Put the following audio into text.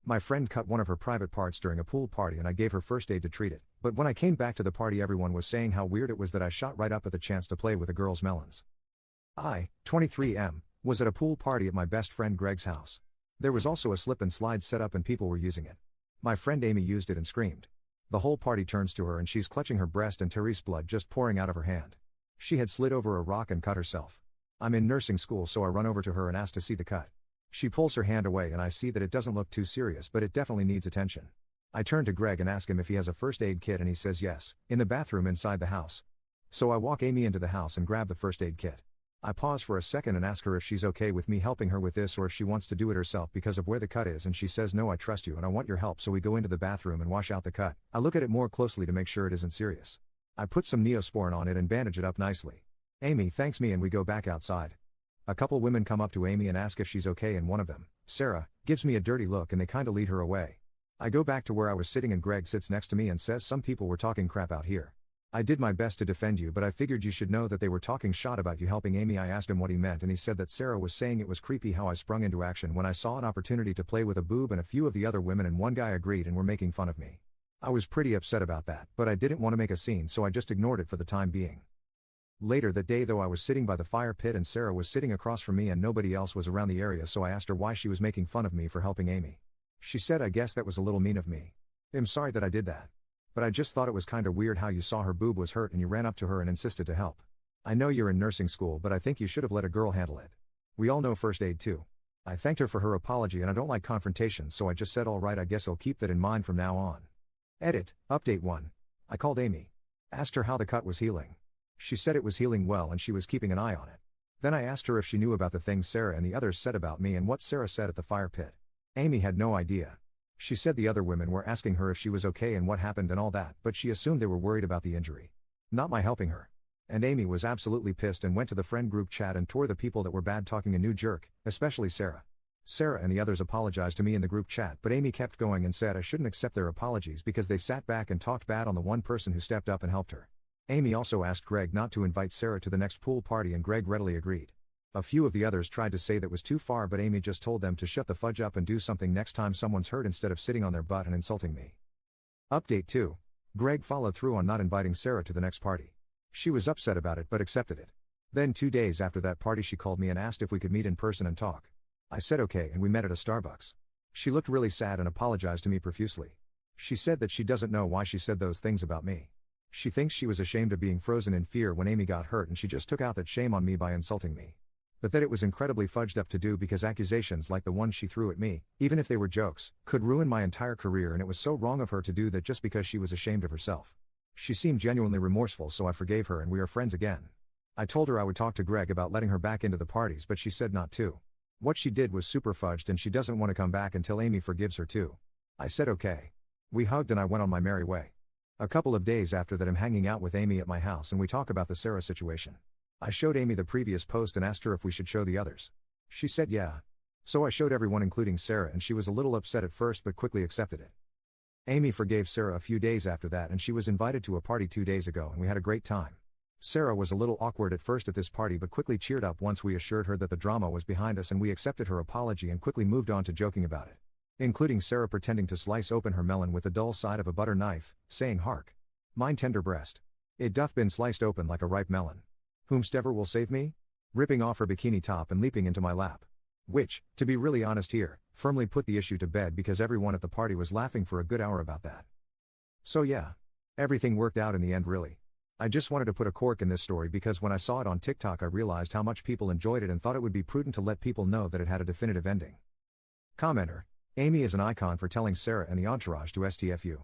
My friend cut one of her private parts during a pool party and I gave her first aid to treat it, but when I came back to the party everyone was saying how weird it was that I shot right up at the chance to play with a girl's melons. I, 23M, was at a pool party at my best friend Greg's house. There was also a slip and slide set up and people were using it. My friend Amy used it and screamed. The whole party turns to her and she's clutching her breast and Therese blood just pouring out of her hand. She had slid over a rock and cut herself. I'm in nursing school so I run over to her and ask to see the cut. She pulls her hand away and I see that it doesn't look too serious but it definitely needs attention. I turn to Greg and ask him if he has a first aid kit and he says yes, in the bathroom inside the house. So I walk Amy into the house and grab the first aid kit. I pause for a second and ask her if she's okay with me helping her with this or if she wants to do it herself because of where the cut is and she says no, I trust you and I want your help, so we go into the bathroom and wash out the cut. I look at it more closely to make sure it isn't serious. I put some Neosporin on it and bandage it up nicely. Amy thanks me and we go back outside. A couple women come up to Amy and ask if she's okay and one of them, Sarah, gives me a dirty look and they kinda lead her away. I go back to where I was sitting and Greg sits next to me and says some people were talking crap out here. I did my best to defend you but I figured you should know that they were talking shot about you helping Amy. I asked him what he meant and he said that Sarah was saying it was creepy how I sprung into action when I saw an opportunity to play with a boob and a few of the other women and one guy agreed and were making fun of me. I was pretty upset about that, but I didn't want to make a scene so I just ignored it for the time being. Later that day though I was sitting by the fire pit and Sarah was sitting across from me and nobody else was around the area, so I asked her why she was making fun of me for helping Amy. She said I guess that was a little mean of me. I'm sorry that I did that. But I just thought it was kinda weird how you saw her boob was hurt and you ran up to her and insisted to help. I know you're in nursing school but I think you should have let a girl handle it. We all know first aid too. I thanked her for her apology and I don't like confrontation so I just said alright, I guess I'll keep that in mind from now on. Edit, update 1. I called Amy. Asked her how the cut was healing. She said it was healing well and she was keeping an eye on it. Then I asked her if she knew about the things Sarah and the others said about me and what Sarah said at the fire pit. Amy had no idea. She said the other women were asking her if she was okay and what happened and all that, but she assumed they were worried about the injury. Not my helping her. And Amy was absolutely pissed and went to the friend group chat and tore the people that were bad talking a new jerk, especially Sarah. Sarah and the others apologized to me in the group chat but Amy kept going and said I shouldn't accept their apologies because they sat back and talked bad on the one person who stepped up and helped her. Amy also asked Greg not to invite Sarah to the next pool party and Greg readily agreed. A few of the others tried to say that was too far but Amy just told them to shut the fudge up and do something next time someone's hurt instead of sitting on their butt and insulting me. Update 2. Greg followed through on not inviting Sarah to the next party. She was upset about it but accepted it. Then 2 days after that party she called me and asked if we could meet in person and talk. I said okay and we met at a Starbucks. She looked really sad and apologized to me profusely. She said that she doesn't know why she said those things about me. She thinks she was ashamed of being frozen in fear when Amy got hurt and she just took out that shame on me by insulting me. But that it was incredibly fudged up to do because accusations like the ones she threw at me, even if they were jokes, could ruin my entire career and it was so wrong of her to do that just because she was ashamed of herself. She seemed genuinely remorseful so I forgave her and we are friends again. I told her I would talk to Greg about letting her back into the parties but she said not to. What she did was super fudged and she doesn't want to come back until Amy forgives her too. I said okay. We hugged and I went on my merry way. A couple of days after that I'm hanging out with Amy at my house and we talk about the Sarah situation. I showed Amy the previous post and asked her if we should show the others. She said yeah. So I showed everyone including Sarah and she was a little upset at first but quickly accepted it. Amy forgave Sarah a few days after that and she was invited to a party 2 days ago and we had a great time. Sarah was a little awkward at first at this party but quickly cheered up once we assured her that the drama was behind us and we accepted her apology and quickly moved on to joking about it. Including Sarah pretending to slice open her melon with the dull side of a butter knife, saying hark. Mine tender breast. It doth been sliced open like a ripe melon. Whomstever will save me? Ripping off her bikini top and leaping into my lap. Which, to be really honest here, firmly put the issue to bed because everyone at the party was laughing for a good hour about that. So yeah. Everything worked out in the end really. I just wanted to put a cork in this story because when I saw it on TikTok I realized how much people enjoyed it and thought it would be prudent to let people know that it had a definitive ending. Commenter. Amy is an icon for telling Sarah and the entourage to STFU.